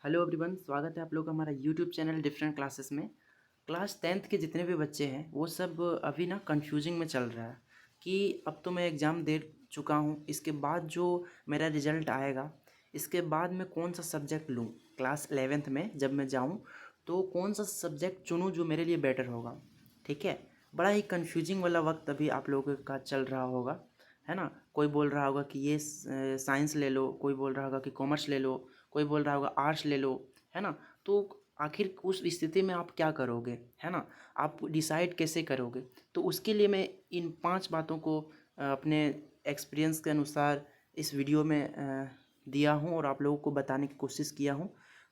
Hello everyone, स्वागत है आप लोग का हमारा यूट्यूब चैनल डिफरेंट क्लासेस में। क्लास 10th के जितने भी बच्चे हैं वो सब अभी ना कंफ्यूजिंग में चल रहा है कि अब तो मैं एग्ज़ाम दे चुका हूँ, इसके बाद जो मेरा रिज़ल्ट आएगा इसके बाद मैं कौन सा सब्जेक्ट लूँ। क्लास 11th में जब मैं जाऊँ तो कौन सा सब्जेक्ट चुनूँ जो मेरे लिए बेटर होगा। ठीक है, बड़ा ही कंफ्यूजिंग वाला वक्त अभी आप लोगों का चल रहा होगा, है ना। कोई बोल रहा होगा कि ये साइंस ले लो, कोई बोल रहा होगा कि कॉमर्स ले लो, कोई बोल रहा होगा आर्ट्स ले लो, है ना। तो आखिर उस स्थिति में आप क्या करोगे, है ना। आप डिसाइड कैसे करोगे। तो उसके लिए मैं इन 5 बातों को अपने एक्सपीरियंस के अनुसार इस वीडियो में दिया हूँ और आप लोगों को बताने की कोशिश किया हूँ।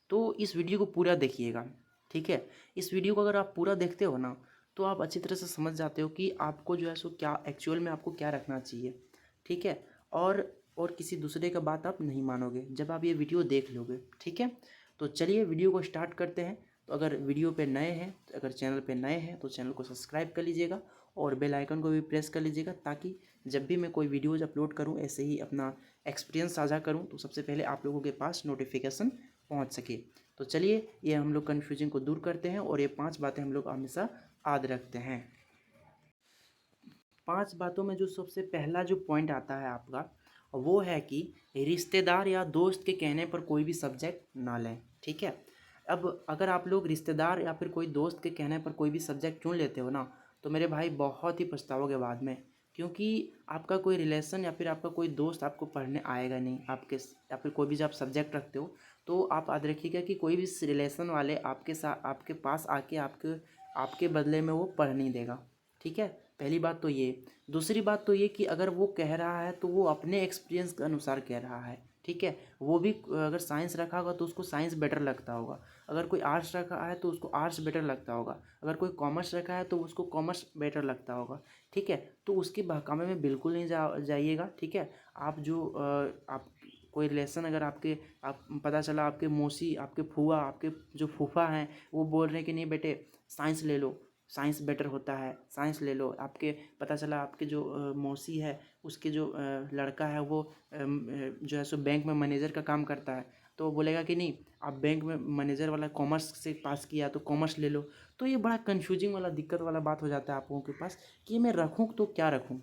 तो इस वीडियो को पूरा देखिएगा, ठीक है। इस वीडियो को अगर आप पूरा देखते हो ना तो आप अच्छी तरह से समझ जाते हो कि आपको जो है सो क्या एक्चुअल में आपको क्या रखना चाहिए, ठीक है। और किसी दूसरे का बात आप नहीं मानोगे जब आप ये वीडियो देख लोगे, ठीक है। तो चलिए वीडियो को स्टार्ट करते हैं। तो अगर वीडियो पे नए हैं, अगर चैनल पे नए हैं तो चैनल को सब्सक्राइब कर लीजिएगा और बेल आइकन को भी प्रेस कर लीजिएगा, ताकि जब भी मैं कोई वीडियोज अपलोड करूं ऐसे ही अपना एक्सपीरियंस साझा करूं तो सबसे पहले आप लोगों के पास नोटिफिकेशन पहुंच सके। तो चलिए ये हम लोग कन्फ्यूजन को दूर करते हैं और ये 5 बातें हम लोग हमेशा याद रखते हैं। 5 बातों में जो सबसे पहला जो पॉइंट आता है आपका, वो है कि रिश्तेदार या दोस्त के कहने पर कोई भी सब्जेक्ट ना लें, ठीक है। अब अगर आप लोग रिश्तेदार या फिर कोई दोस्त के कहने पर कोई भी सब्जेक्ट चुन लेते हो ना, तो मेरे भाई बहुत ही पछताओगे बाद में, क्योंकि आपका कोई रिलेशन या फिर आपका कोई दोस्त आपको पढ़ने आएगा नहीं आपके, या फिर कोई भी जब सब्जेक्ट रखते हो तो आप याद रखिएगा कि कोई भी रिलेशन वाले आपके साथ आपके पास आके आपके आपके बदले में वो पढ़ नहीं देगा, ठीक है। पहली बात तो ये। दूसरी बात तो ये कि अगर वो कह रहा है तो वो अपने एक्सपीरियंस के अनुसार कह रहा है, ठीक है। वो भी अगर साइंस रखा होगा तो उसको साइंस बेटर लगता होगा, अगर कोई आर्ट्स रखा है तो उसको आर्ट्स बेटर लगता होगा, अगर कोई कॉमर्स रखा है तो उसको कॉमर्स बेटर लगता होगा, ठीक है। तो उसके बहकावे में बिल्कुल नहीं जाइएगा, ठीक है। आप जो आप कोई रिलेशन अगर आपके आप पता चला आपके मौसी आपके फूआ आपके जो फूफा हैं वो बोल रहे हैं कि नहीं बेटे साइंस ले लो, साइंस बेटर होता है, साइंस ले लो। आपके पता चला आपके जो मौसी है उसके जो लड़का है वो जो है सो बैंक में मैनेजर का काम करता है, तो वो बोलेगा कि नहीं आप बैंक में मैनेजर वाला कॉमर्स से पास किया तो कॉमर्स ले लो। तो ये बड़ा कन्फ्यूजिंग वाला दिक्कत वाला बात हो जाता है आप लोगों के पास कि मैं रखूँ तो क्या रखूँ,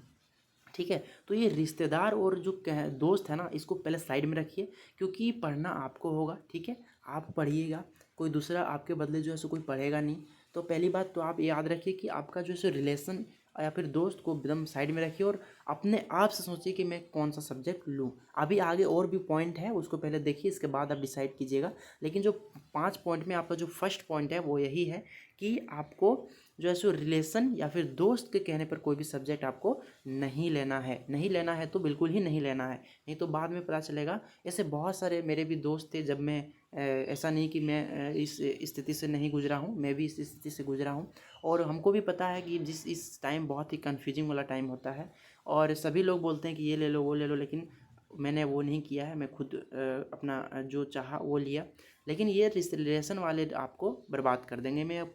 ठीक है। तो ये रिश्तेदार और जो दोस्त है ना, इसको पहले साइड में रखिए, क्योंकि पढ़ना आपको होगा, ठीक है। आप पढ़िएगा, कोई दूसरा आपके बदले जो है सो कोई पढ़ेगा नहीं। तो पहली बात तो आप याद रखिए कि आपका जो है सो रिलेशन या फिर दोस्त को एकदम साइड में रखिए और अपने आप से सोचिए कि मैं कौन सा सब्जेक्ट लूँ। अभी आगे और भी पॉइंट है, उसको पहले देखिए, इसके बाद आप डिसाइड कीजिएगा। लेकिन जो 5 पॉइंट में आपका जो फर्स्ट पॉइंट है वो यही है कि आपको जो है सो रिलेशन या फिर दोस्त के कहने पर कोई भी सब्जेक्ट आपको नहीं लेना है। नहीं लेना है तो बिल्कुल ही नहीं लेना है, नहीं तो बाद में पता चलेगा। ऐसे बहुत सारे मेरे भी दोस्त थे, जब मैं ऐसा नहीं कि मैं इस स्थिति से नहीं गुजरा हूँ, मैं भी इस स्थिति से गुजरा हूँ। और हमको भी पता है कि जिस इस टाइम बहुत ही कन्फ्यूजिंग वाला टाइम होता है और सभी लोग बोलते हैं कि ये ले लो वो ले लो, लेकिन मैंने वो नहीं किया है। मैं खुद अपना जो चाहा वो लिया। लेकिन ये रिलेशन वाले आपको बर्बाद कर देंगे, मैं अब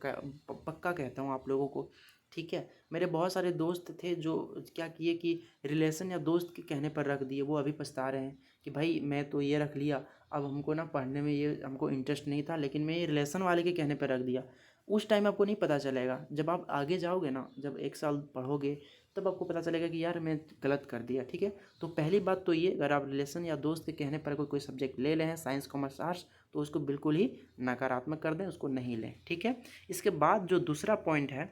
पक्का कहता हूँ आप लोगों को, ठीक है। मेरे बहुत सारे दोस्त थे जो क्या किए कि रिलेशन या दोस्त के कहने पर रख दिए, वो अभी पछता रहे हैं कि भाई मैं तो ये रख लिया, अब हमको ना पढ़ने में ये हमको इंटरेस्ट नहीं था, लेकिन मैं ये रिलेशन वाले के कहने पर रख दिया। उस टाइम आपको नहीं पता चलेगा, जब आप आगे जाओगे ना, जब 1 साल पढ़ोगे तब आपको पता चलेगा कि यार मैं गलत कर दिया, ठीक है। तो पहली बात तो ये, अगर आप रिलेशन या दोस्त के कहने पर कोई सब्जेक्ट ले लें, साइंस कॉमर्स आर्ट्स, तो उसको बिल्कुल ही नकारात्मक कर दें, उसको नहीं लें, ठीक है। इसके बाद जो दूसरा पॉइंट है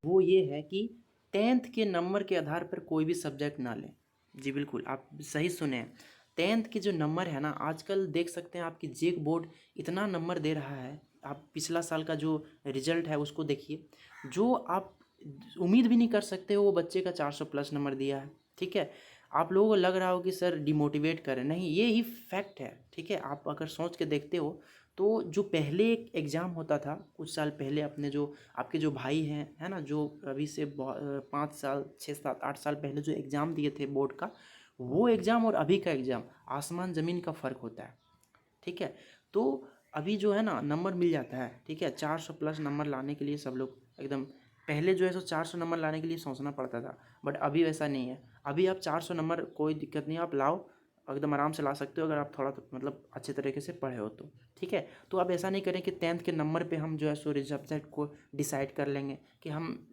वो ये है कि 10th के नंबर के आधार पर कोई भी सब्जेक्ट ना लें। जी बिल्कुल, आप सही सुने हैं। 10th के जो नंबर है ना, आजकल देख सकते हैं आपकी जेक बोर्ड इतना नंबर दे रहा है। आप पिछला साल का जो रिजल्ट है उसको देखिए, जो आप उम्मीद भी नहीं कर सकते हो वो बच्चे का 400 प्लस नंबर दिया है, ठीक है। आप लोगों को लग रहा हो कि सर डिमोटिवेट करें, नहीं, ये ही फैक्ट है, ठीक है। आप अगर सोच के देखते हो तो जो पहले एक एग्ज़ाम होता था कुछ साल पहले, अपने जो आपके जो भाई हैं, है ना, जो अभी से 5 साल 6 7 8 साल पहले जो एग्ज़ाम दिए थे बोर्ड का, वो एग्ज़ाम और अभी का एग्ज़ाम आसमान ज़मीन का फ़र्क होता है, ठीक है। तो अभी जो है ना नंबर मिल जाता है, ठीक है। 400 प्लस नंबर लाने के लिए सब लोग एकदम, पहले जो है सो 400 नंबर लाने के लिए सोचना पड़ता था, बट अभी वैसा नहीं है। अभी आप 400 नंबर कोई दिक्कत नहीं, आप लाओ, एकदम आराम से ला सकते हो अगर आप थोड़ा तो मतलब अच्छे तरीके से पढ़े हो तो, ठीक है। तो अब ऐसा नहीं करें कि 10th के नंबर पे हम जो है सो सब्जेक्ट को डिसाइड कर लेंगे कि हम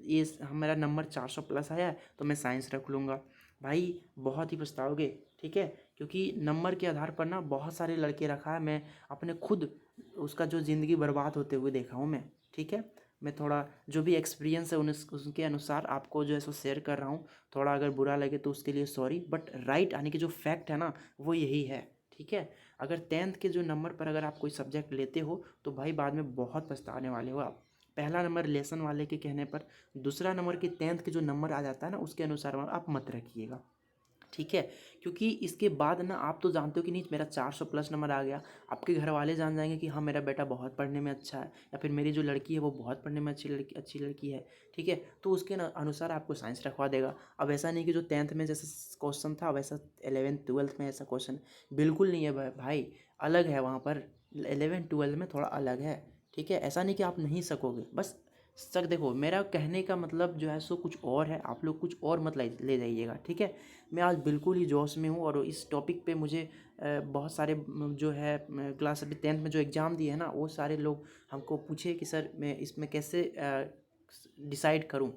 मेरा नंबर 400 प्लस आया है तो मैं साइंस रख लूँगा। भाई बहुत ही पछताओगे, ठीक है, क्योंकि नंबर के आधार पर ना बहुत सारे लड़के रखा है, मैं अपने खुद उसका जो ज़िंदगी बर्बाद होते हुए देखा हूँ मैं, ठीक है। मैं थोड़ा जो भी एक्सपीरियंस है उनके अनुसार आपको जो है सो शेयर कर रहा हूँ। थोड़ा अगर बुरा लगे तो उसके लिए सॉरी, बट राइट यानी कि जो फैक्ट है ना वो यही है, ठीक है। अगर 10th के जो नंबर पर अगर आप कोई सब्जेक्ट लेते हो तो भाई बाद में बहुत पछताने वाले हो आप। पहला नंबर लेसन वाले के कहने पर, दूसरा नंबर की 10th के जो नंबर आ जाता है ना उसके अनुसार आप मत रखिएगा, ठीक है। क्योंकि इसके बाद ना आप तो जानते हो कि नहीं मेरा 400 प्लस नंबर आ गया, आपके घर वाले जान जाएंगे कि हाँ मेरा बेटा बहुत पढ़ने में अच्छा है, या फिर मेरी जो लड़की है वो बहुत पढ़ने में अच्छी लड़की है, ठीक है। तो उसके अनुसार आपको साइंस रखवा देगा। अब ऐसा नहीं कि जो 10th में जैसे क्वेश्चन था वैसा 11th 12th में ऐसा क्वेश्चन बिल्कुल नहीं है भाई, अलग है वहाँ पर। 11th 12th में थोड़ा अलग है, ठीक है। ऐसा नहीं कि आप नहीं सकोगे, बस सर देखो मेरा कहने का मतलब जो है सो कुछ और है, आप लोग कुछ और मत ले जाइएगा, ठीक है। मैं आज बिल्कुल ही जोश में हूँ और इस टॉपिक पे मुझे बहुत सारे जो है क्लास अभी 10th में जो एग्ज़ाम दिए है ना वो सारे लोग हमको पूछे कि सर मैं इसमें कैसे डिसाइड करूँ।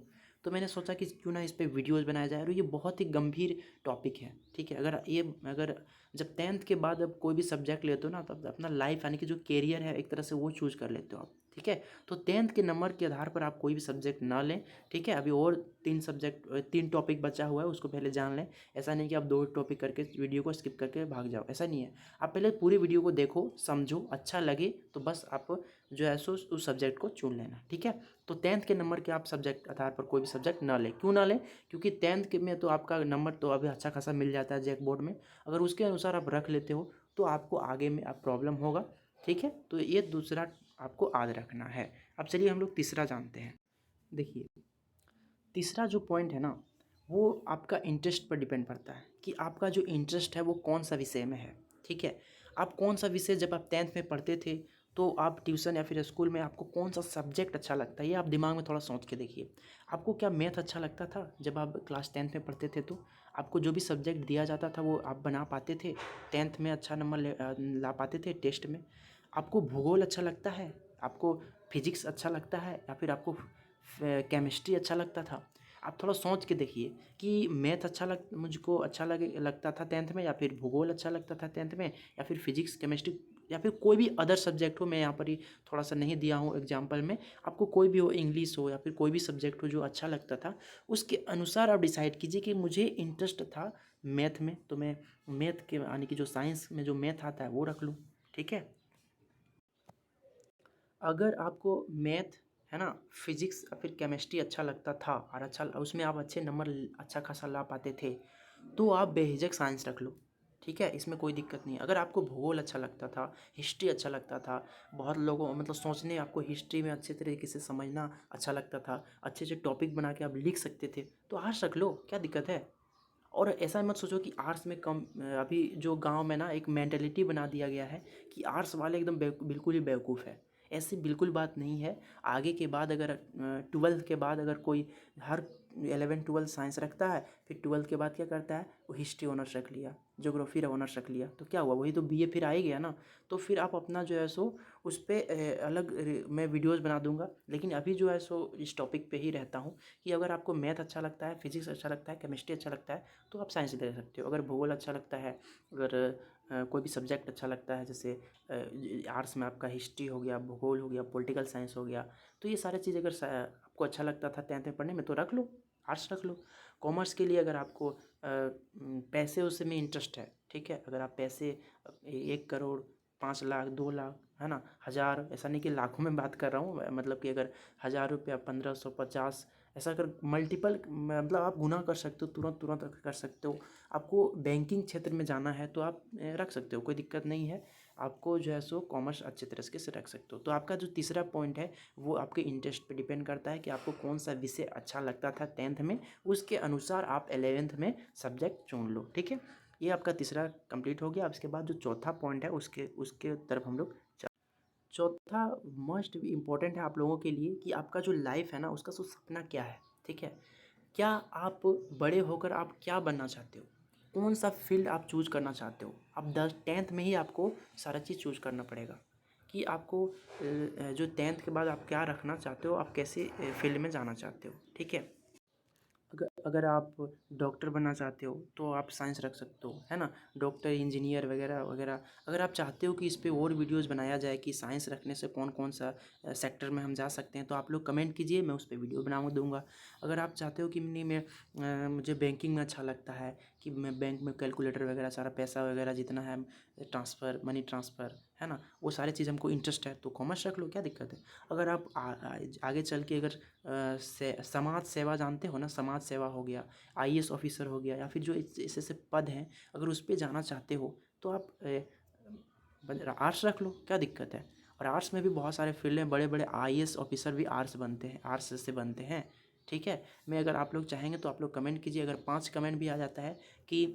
तो मैंने सोचा कि क्यों ना इस पे वीडियोज़ बनाया जाए, और ये बहुत ही गंभीर टॉपिक है, ठीक है। अगर जब 10th के बाद अब कोई भी सब्जेक्ट लेते हो ना तब अपना लाइफ यानी कि जो कैरियर है एक तरह से वो चूज़ कर लेते हो आप, ठीक है। तो 10th के नंबर के आधार पर आप कोई भी सब्जेक्ट ना लें, ठीक है। अभी और 3 टॉपिक बचा हुआ है उसको पहले जान लें। ऐसा नहीं कि आप 2 टॉपिक करके वीडियो को स्किप करके भाग जाओ, ऐसा नहीं है। आप पहले पूरी वीडियो को देखो, समझो, अच्छा लगे तो बस आप जो है सो उस सब्जेक्ट को चुन लेना, ठीक है। तो 10th के नंबर के आप सब्जेक्ट आधार पर कोई भी सब्जेक्ट ना लें। क्यों ना लें? क्योंकि 10th के में तो आपका नंबर तो अभी अच्छा खासा मिल जाता है जैक बोर्ड में, अगर उसके अनुसार आप रख लेते हो तो आपको आगे में अब प्रॉब्लम होगा, ठीक है। तो ये दूसरा आपको याद रखना है। अब चलिए हम लोग तीसरा जानते हैं। देखिए तीसरा जो पॉइंट है ना वो आपका इंटरेस्ट पर डिपेंड करता है कि आपका जो इंटरेस्ट है वो कौन सा विषय में है, ठीक है। आप कौन सा विषय जब आप 10th में पढ़ते थे तो आप ट्यूशन या फिर स्कूल में आपको कौन सा सब्जेक्ट अच्छा लगता है, ये आप दिमाग में थोड़ा सोच के देखिए। आपको क्या मैथ अच्छा लगता था जब आप क्लास 10th में पढ़ते थे? तो आपको जो भी सब्जेक्ट दिया जाता था वो आप बना पाते थे, 10th में अच्छा नंबर ला पाते थे टेस्ट में? आपको भूगोल अच्छा लगता है, आपको फिजिक्स अच्छा लगता है, या फिर आपको केमिस्ट्री अच्छा लगता था? आप थोड़ा सोच के देखिए कि मैथ मुझको अच्छा लगता था 10th में, या फिर भूगोल अच्छा लगता था 10th में, या फिर फिजिक्स केमिस्ट्री, या फिर कोई भी अदर सब्जेक्ट हो। मैं यहाँ पर ही थोड़ा सा नहीं दिया हूँ एग्जाम्पल में, आपको कोई भी हो, इंग्लिश हो या फिर कोई भी सब्जेक्ट हो जो अच्छा लगता था, उसके अनुसार आप डिसाइड कीजिए कि मुझे इंटरेस्ट था मैथ में तो मैं मैथ के यानी कि जो साइंस में जो मैथ आता है वो रख लूँ, ठीक है। अगर आपको मैथ है ना, फिजिक्स या फिर केमिस्ट्री अच्छा लगता था और अच्छा उसमें आप अच्छे नंबर अच्छा खासा ला पाते थे तो आप बेहिचक साइंस रख लो, ठीक है। इसमें कोई दिक्कत नहीं है। अगर आपको भूगोल अच्छा लगता था, हिस्ट्री अच्छा लगता था, बहुत लोगों मतलब सोचने आपको हिस्ट्री में अच्छे तरीके से समझना अच्छा लगता था, अच्छे अच्छे टॉपिक बना के आप लिख सकते थे, तो आर्ट्स रख लो, क्या दिक्कत है। और ऐसा मत सोचो कि आर्ट्स में कम अभी जो गांव में ना एक मेंटेलिटी बना दिया गया है कि आर्ट्स वाले एकदम बिल्कुल ही बेवकूफ़ है। ऐसी बिल्कुल बात नहीं है। आगे के बाद अगर 12th के बाद अगर कोई हर 11 12 साइंस रखता है, फिर 12th के बाद क्या करता है वो हिस्ट्री ऑनर्स रख लिया, ज्योग्राफी ऑनर्स रख लिया, तो क्या हुआ, वही तो बीए फिर आ ही गया ना। तो फिर आप अपना जो है सो उस पर मैं वीडियोज़ बना दूंगा, लेकिन अभी जो है सो इस टॉपिक पे ही रहता हूँ कि अगर आपको मैथ अच्छा लगता है, फिजिक्स अच्छा लगता है, केमिस्ट्री अच्छा लगता है तो आप साइंस ले सकते हो। अगर भूगोल अच्छा लगता है, अगर कोई भी सब्जेक्ट अच्छा लगता है, जैसे आर्ट्स में आपका हिस्ट्री हो गया, भूगोल हो गया, पॉलिटिकल साइंस हो गया, तो ये सारी चीज़ अगर आपको अच्छा लगता था 10th में पढ़ने में तो रख लो, आर्ट्स रख लो। कॉमर्स के लिए अगर आपको पैसे उसे में इंटरेस्ट है, ठीक है, अगर आप पैसे 1 करोड़ 5 लाख 2 लाख है ना, हज़ार, ऐसा नहीं कि लाखों में बात कर रहा हूँ, मतलब कि अगर 1000 रुपया 1550 ऐसा अगर मल्टीपल मतलब आप गुना कर सकते हो, तुरंत तुरंत कर सकते हो। आपको बैंकिंग क्षेत्र में जाना है तो आप रख सकते हो, कोई दिक्कत नहीं है। आपको जो है सो कॉमर्स अच्छे तरीके से रख सकते हो। तो आपका जो तीसरा पॉइंट है वो आपके इंटरेस्ट पे डिपेंड करता है कि आपको कौन सा विषय अच्छा लगता था 10th में, उसके अनुसार आप 11th में सब्जेक्ट चुन लो, ठीक है। ये आपका तीसरा कंप्लीट हो गया। अब इसके बाद जो चौथा पॉइंट है उसके उसके तरफ हम लोग चौथा मोस्ट इम्पॉर्टेंट है आप लोगों के लिए कि आपका जो लाइफ है ना उसका सपना क्या है, ठीक है। क्या आप बड़े होकर आप क्या बनना चाहते हो? कौन सा फील्ड आप चूज़ करना चाहते हो। अब 10th में ही आपको सारा चीज़ चूज़ करना पड़ेगा कि आपको जो 10th के बाद आप क्या रखना चाहते हो, आप कैसे फील्ड में जाना चाहते हो, ठीक है। अगर आप डॉक्टर बनना चाहते हो तो आप साइंस रख सकते हो, है ना। डॉक्टर, इंजीनियर वगैरह वगैरह। अगर आप चाहते हो कि इस पे और वीडियोस बनाया जाए कि साइंस रखने से कौन कौन सा सेक्टर में हम जा सकते हैं, तो आप लोग कमेंट कीजिए, मैं उस पर वीडियो बना दूंगा। अगर आप चाहते हो कि नहीं, मुझे बैंकिंग में अच्छा लगता है कि मैं बैंक में कैलकुलेटर वगैरह, सारा पैसा वगैरह जितना है, ट्रांसफ़र, मनी ट्रांसफ़र, है ना, वो सारी चीज़ हमको इंटरेस्ट है, तो कॉमर्स रख लो, क्या दिक्कत है। अगर आप आगे चल के अगर समाज सेवा जानते हो ना, समाज सेवा हो गया, आईएएस ऑफिसर हो गया, या फिर जो ऐसे ऐसे पद हैं, अगर उस पर जाना चाहते हो तो आप आर्ट्स रख लो, क्या दिक्कत है। और आर्ट्स में भी बहुत सारे फील्ड हैं, बड़े बड़े आईएएस ऑफिसर भी आर्ट्स बनते हैं, आर्ट्स से बनते हैं, ठीक है। मैं अगर आप लोग चाहेंगे तो आप लोग कमेंट कीजिए। अगर 5 कमेंट भी आ जाता है कि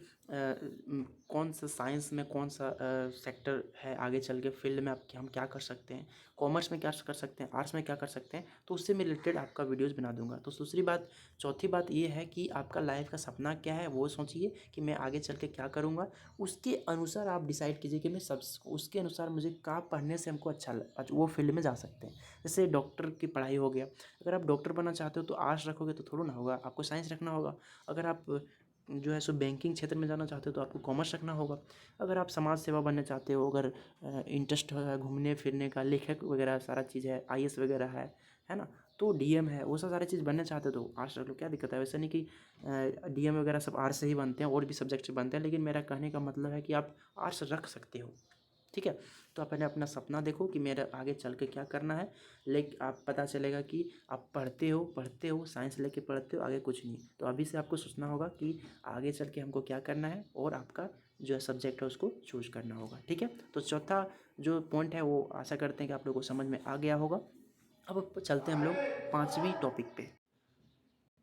कौन सा साइंस में कौन सा सेक्टर है आगे चल के फील्ड में, हम क्या कर सकते हैं, कॉमर्स में क्या कर सकते हैं, आर्ट्स में क्या कर सकते हैं, तो उससे मैं रिलेटेड आपका वीडियोस बना दूंगा। तो दूसरी बात, चौथी बात ये है कि आपका लाइफ का सपना क्या है, वो सोचिए कि मैं आगे चल के क्या करूँगा। उसके अनुसार आप डिसाइड कीजिए कि मैं सब उसके अनुसार मुझे क्या पढ़ने से हमको वो फील्ड में जा सकते हैं। जैसे डॉक्टर की पढ़ाई हो गया, अगर आप डॉक्टर बनना चाहते हो तो आर्ट्स रखोगे तो थोड़ा ना होगा, आपको साइंस रखना होगा। अगर आप जो है सो बैंकिंग क्षेत्र में जाना चाहते हो तो आपको कॉमर्स रखना होगा। अगर आप समाज सेवा बनना चाहते हो, अगर इंटरेस्ट है घूमने फिरने का, लेखक वगैरह सारा चीज़ है, आईएएस वगैरह है ना, तो डीएम है, वो सब सारी चीज़ बनना चाहते हो तो आर्ट्स रख लो, क्या दिक्कत है। वैसे नहीं कि डीएम वगैरह सब आर्ट्स से ही बनते हैं, और भी सब्जेक्ट से बनते हैं, लेकिन मेरा कहने का मतलब है कि आप आर्ट्स रख सकते हो, ठीक है। तो आप पहले अपना सपना देखो कि मेरा आगे चल के क्या करना है, लेकिन आप पता चलेगा कि आप पढ़ते हो साइंस लेके पढ़ते हो, आगे कुछ नहीं। तो अभी से आपको सोचना होगा कि आगे चल के हमको क्या करना है, और आपका जो है सब्जेक्ट है उसको चूज करना होगा, ठीक है। तो चौथा जो पॉइंट है वो आशा करते हैं कि आप लोगों को समझ में आ गया होगा। अब चलते हैं हम लोग 5वीं टॉपिक पे।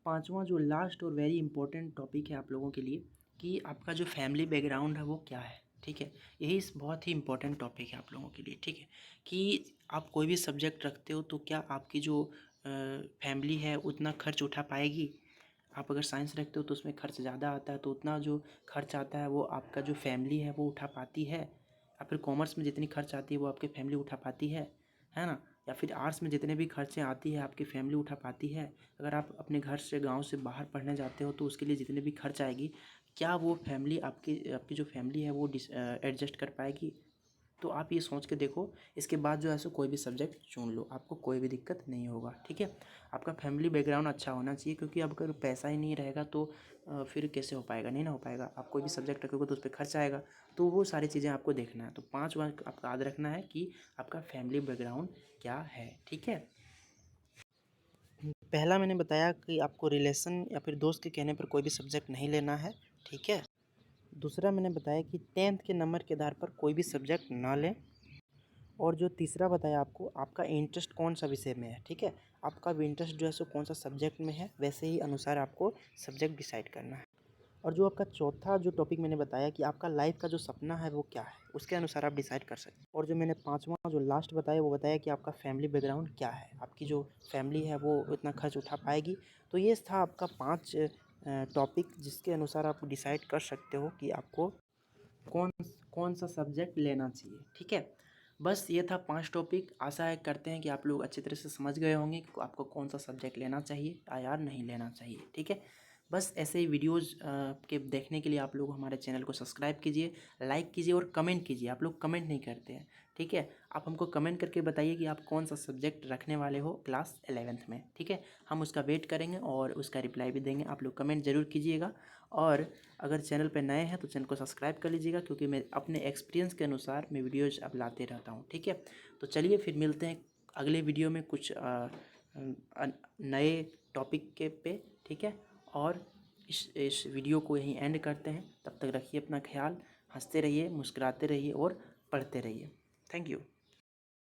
5वां जो लास्ट और वेरी इंपॉर्टेंट टॉपिक है आप लोगों के लिए, कि आपका जो फैमिली बैकग्राउंड है वो क्या है, ठीक है। यही बहुत ही इंपॉर्टेंट टॉपिक है आप लोगों के लिए, ठीक है। कि आप कोई भी सब्जेक्ट रखते हो तो क्या आपकी जो फैमिली है उतना खर्च उठा पाएगी। आप अगर साइंस रखते हो तो उसमें खर्च ज़्यादा आता है, तो उतना जो खर्च आता है वो आपका जो फैमिली है वो उठा पाती है। या फिर कॉमर्स में जितनी खर्च आती है वो आपकी फैमिली उठा पाती है ना। या फिर आर्ट्स में जितने भी खर्चे आती है आपकी फैमिली उठा पाती है। अगर आप अपने घर से, गांव से बाहर पढ़ने जाते हो तो उसके लिए जितने भी खर्च आएगी, क्या वो फैमिली आपकी आपकी जो फैमिली है वो एडजस्ट कर पाएगी। तो आप ये सोच के देखो, इसके बाद जो है सो कोई भी सब्जेक्ट चुन लो, आपको कोई भी दिक्कत नहीं होगा, ठीक है। आपका फैमिली बैकग्राउंड अच्छा होना चाहिए, क्योंकि अब अगर पैसा ही नहीं रहेगा तो फिर कैसे हो पाएगा, नहीं ना हो पाएगा। आप कोई भी सब्जेक्ट रखोगे तो उस पर खर्च आएगा, तो वो सारी चीज़ें आपको देखना है। तो 5 बार आपका याद रखना है कि आपका फैमिली बैकग्राउंड क्या है, ठीक है। पहला मैंने बताया कि आपको रिलेशन या फिर दोस्त के कहने पर कोई भी सब्जेक्ट नहीं लेना है, ठीक है। दूसरा मैंने बताया कि 10th के नंबर के आधार पर कोई भी सब्जेक्ट ना लें। और जो तीसरा बताया आपको, आपका इंटरेस्ट कौन सा विषय में है, ठीक है। आपका भी इंटरेस्ट जो है सो कौन सा सब्जेक्ट में है, वैसे ही अनुसार आपको सब्जेक्ट डिसाइड करना है। और जो आपका चौथा जो टॉपिक मैंने बताया कि आपका लाइफ का जो सपना है वो क्या है, उसके अनुसार आप डिसाइड कर सकते हैं। और जो मैंने 5वां जो लास्ट बताया वो बताया कि आपका फैमिली बैकग्राउंड क्या है, आपकी जो फैमिली है वो इतना खर्च उठा पाएगी। तो ये था आपका 5 टॉपिक, जिसके अनुसार आप डिसाइड कर सकते हो कि आपको कौन कौन सा सब्जेक्ट लेना चाहिए, ठीक है। बस ये था 5 टॉपिक। आशा है करते हैं कि आप लोग अच्छी तरह से समझ गए होंगे कि आपको कौन सा सब्जेक्ट लेना चाहिए या नहीं लेना चाहिए, ठीक है। बस ऐसे ही वीडियोज़ के देखने के लिए आप लोग हमारे चैनल को सब्सक्राइब कीजिए, लाइक कीजिए और कमेंट कीजिए। आप लोग कमेंट नहीं करते हैं, ठीक है। आप हमको कमेंट करके बताइए कि आप कौन सा सब्जेक्ट रखने वाले हो क्लास 11th में, ठीक है। हम उसका वेट करेंगे और उसका रिप्लाई भी देंगे। आप लोग कमेंट ज़रूर कीजिएगा। और अगर चैनल पर नए हैं तो चैनल को सब्सक्राइब कर लीजिएगा, क्योंकि मैं अपने एक्सपीरियंस के अनुसार मैं वीडियोज़ अब लाते रहता हूँ, ठीक है। तो चलिए फिर मिलते हैं अगले वीडियो में कुछ नए टॉपिक के पे, ठीक है। और इस वीडियो को यहीं एंड करते हैं। तब तक रखिए अपना ख्याल, हंसते रहिए, मुस्कुराते रहिए और पढ़ते रहिए। Thank you.